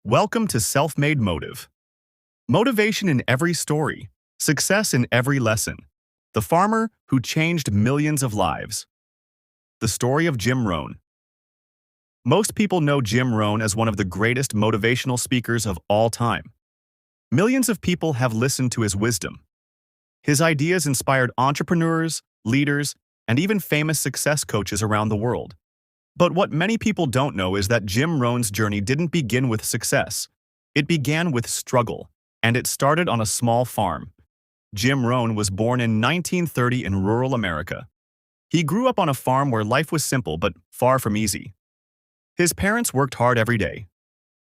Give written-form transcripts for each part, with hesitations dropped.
Welcome to Self-Made Motive. Motivation in every story, success in every lesson. The farmer who changed millions of lives. The story of Jim Rohn. Most people know Jim Rohn as one of the greatest motivational speakers of all time. Millions of people have listened to his wisdom. His ideas inspired entrepreneurs, leaders, and even famous success coaches around the world. But what many people don't know is that Jim Rohn's journey didn't begin with success. It began with struggle, and it started on a small farm. Jim Rohn was born in 1930 in rural America. He grew up on a farm where life was simple but far from easy. His parents worked hard every day.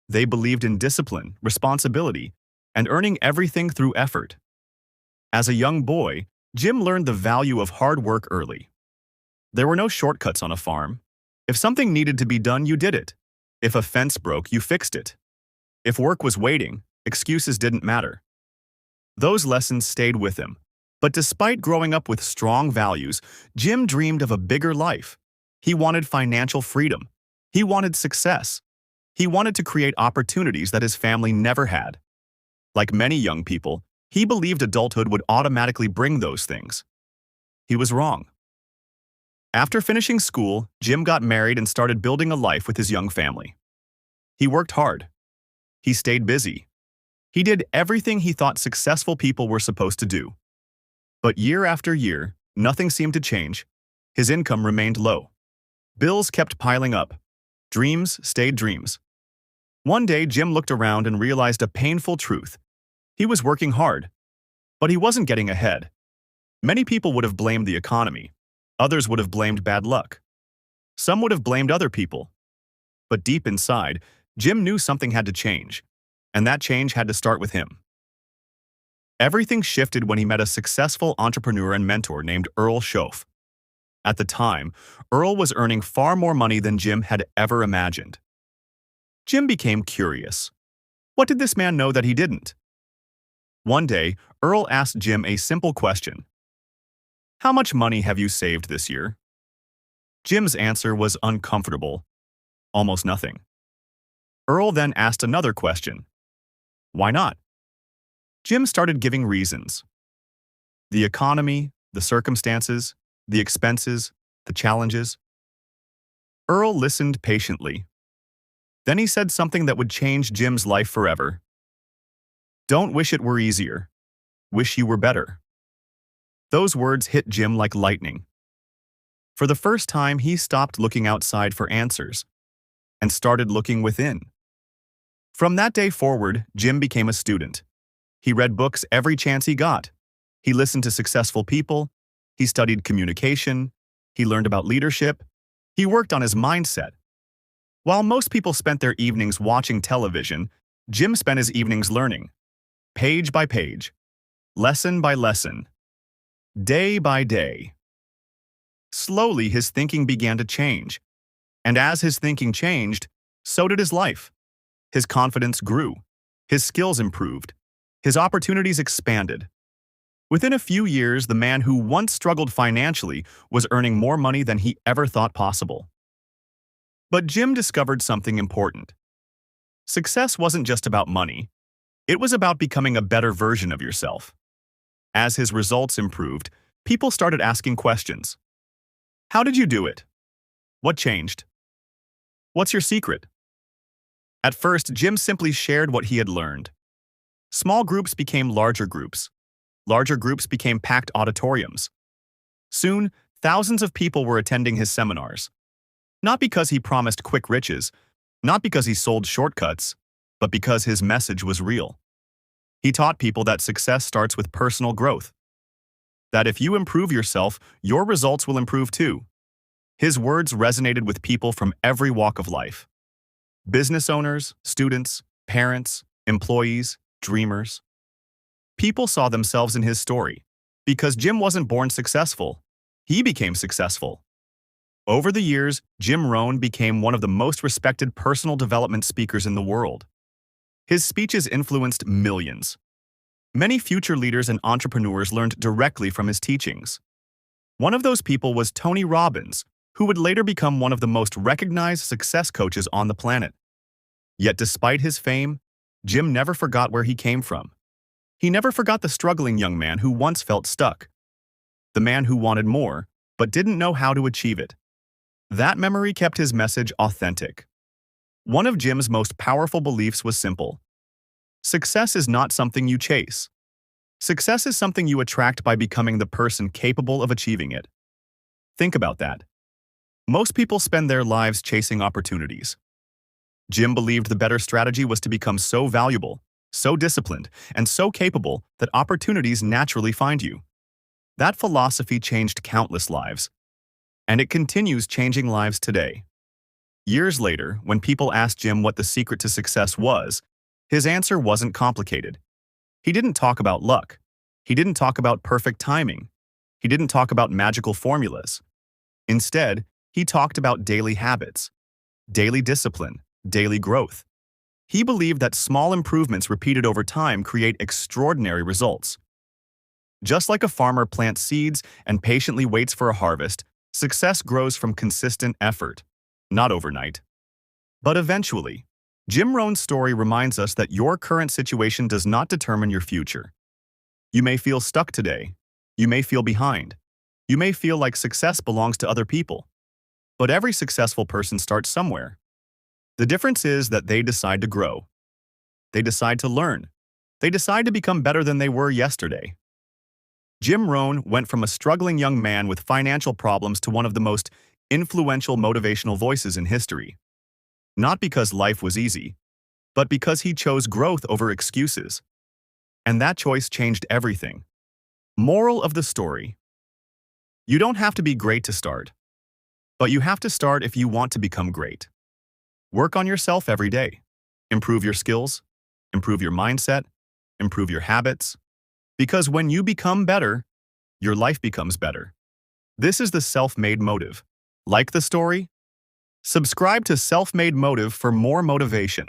They believed in discipline, responsibility, and earning everything through effort. As a young boy, Jim learned the value of hard work early. There were no shortcuts on a farm. If something needed to be done, you did it. If a fence broke, you fixed it. If work was waiting, excuses didn't matter. Those lessons stayed with him. But despite growing up with strong values, Jim dreamed of a bigger life. He wanted financial freedom. He wanted success. He wanted to create opportunities that his family never had. Like many young people, he believed adulthood would automatically bring those things. He was wrong. After finishing school, Jim got married and started building a life with his young family. He worked hard. He stayed busy. He did everything he thought successful people were supposed to do. But year after year, nothing seemed to change. His income remained low. Bills kept piling up. Dreams stayed dreams. One day, Jim looked around and realized a painful truth. He was working hard, but he wasn't getting ahead. Many people would have blamed the economy. Others would have blamed bad luck. Some would have blamed other people. But deep inside, Jim knew something had to change, and that change had to start with him. Everything shifted when he met a successful entrepreneur and mentor named Earl Schoaf. At the time, Earl was earning far more money than Jim had ever imagined. Jim became curious. What did this man know that he didn't? One day, Earl asked Jim a simple question. How much money have you saved this year? Jim's answer was uncomfortable. Almost nothing. Earl then asked another question. Why not? Jim started giving reasons. The economy, the circumstances, the expenses, the challenges. Earl listened patiently. Then he said something that would change Jim's life forever. Don't wish it were easier. Wish you were better. Those words hit Jim like lightning. For the first time, he stopped looking outside for answers and started looking within. From that day forward, Jim became a student. He read books every chance he got. He listened to successful people. He studied communication. He learned about leadership. He worked on his mindset. While most people spent their evenings watching television, Jim spent his evenings learning, page by page, lesson by lesson, day by day. Slowly, his thinking began to change. And as his thinking changed, so did his life. His confidence grew. His skills improved. His opportunities expanded. Within a few years, the man who once struggled financially was earning more money than he ever thought possible. But Jim discovered something important. Success wasn't just about money. It was about becoming a better version of yourself. As his results improved, people started asking questions. How did you do it? What changed? What's your secret? At first, Jim simply shared what he had learned. Small groups became larger groups. Larger groups became packed auditoriums. Soon, thousands of people were attending his seminars. Not because he promised quick riches, not because he sold shortcuts, but because his message was real. He taught people that success starts with personal growth. That if you improve yourself, your results will improve too. His words resonated with people from every walk of life. Business owners, students, parents, employees, dreamers. People saw themselves in his story. Because Jim wasn't born successful, he became successful. Over the years, Jim Rohn became one of the most respected personal development speakers in the world. His speeches influenced millions. Many future leaders and entrepreneurs learned directly from his teachings. One of those people was Tony Robbins, who would later become one of the most recognized success coaches on the planet. Yet despite his fame, Jim never forgot where he came from. He never forgot the struggling young man who once felt stuck, the man who wanted more, but didn't know how to achieve it. That memory kept his message authentic. One of Jim's most powerful beliefs was simple. Success is not something you chase. Success is something you attract by becoming the person capable of achieving it. Think about that. Most people spend their lives chasing opportunities. Jim believed the better strategy was to become so valuable, so disciplined, and so capable that opportunities naturally find you. That philosophy changed countless lives, and it continues changing lives today. Years later, when people asked Jim what the secret to success was, his answer wasn't complicated. He didn't talk about luck. He didn't talk about perfect timing. He didn't talk about magical formulas. Instead, he talked about daily habits, daily discipline, daily growth. He believed that small improvements repeated over time create extraordinary results. Just like a farmer plants seeds and patiently waits for a harvest, success grows from consistent effort, not overnight. But eventually, Jim Rohn's story reminds us that your current situation does not determine your future. You may feel stuck today. You may feel behind. You may feel like success belongs to other people. But every successful person starts somewhere. The difference is that they decide to grow. They decide to learn. They decide to become better than they were yesterday. Jim Rohn went from a struggling young man with financial problems to one of the most influential motivational voices in history. Not because life was easy, but because he chose growth over excuses. And that choice changed everything. Moral of the story: you don't have to be great to start, but you have to start if you want to become great. Work on yourself every day. Improve your skills, improve your mindset, improve your habits. Because when you become better, your life becomes better. This is the self-made motive. Like the story? Subscribe to Self-Made Motive for more motivation.